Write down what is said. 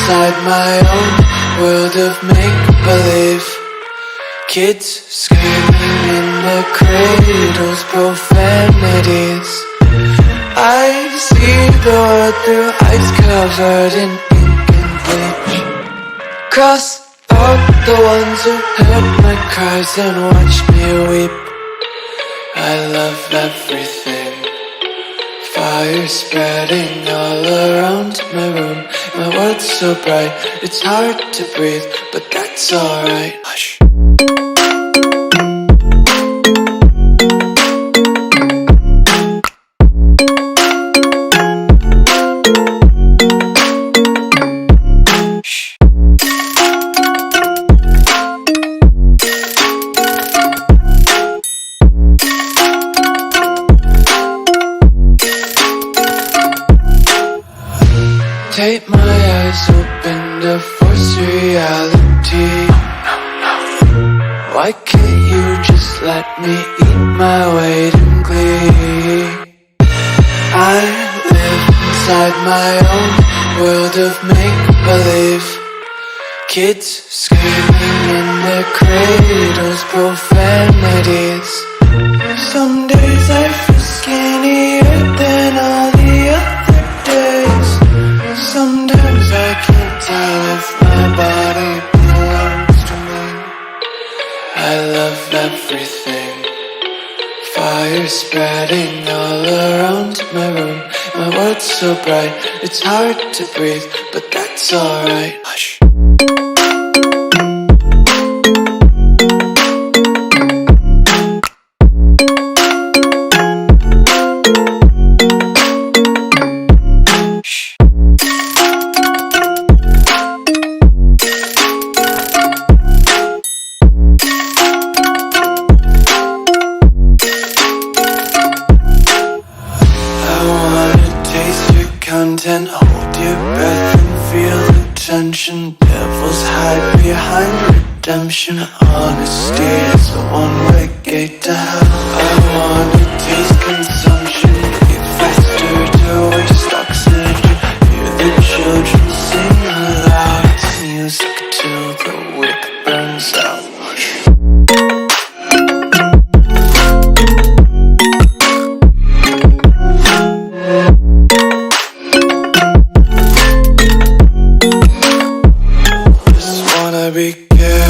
inside my own world of make-believe. Kids screaming in their cradles, profanities. I see the world through ice covered in ink and bleach. Cross out the ones who heard my cries and watched me weep. I love everything. Fire spreading all around my room. My world's so bright, it's hard to breathe, but that's alright. Hush. Tape my eyes open to force reality. Why can't you just let me eat my weight in glee? I live inside my own world of make-believe. Kids screaming in their cradles, profanities. Some days I feel skinnier than all the other days. Sometimes I can't tell if my body belongs to me. I love everything. Fire spreading all around my room. My world's so bright, it's hard to breathe, but that's alright. Hush. Content, hold your breath and feel the tension. Devils hide behind redemption. Honesty is a one-way gate to hell. I wanna taste consumption. Breathe faster to waste oxygen. Hear the children sing aloud. It's music till the wick burns out. Be careful.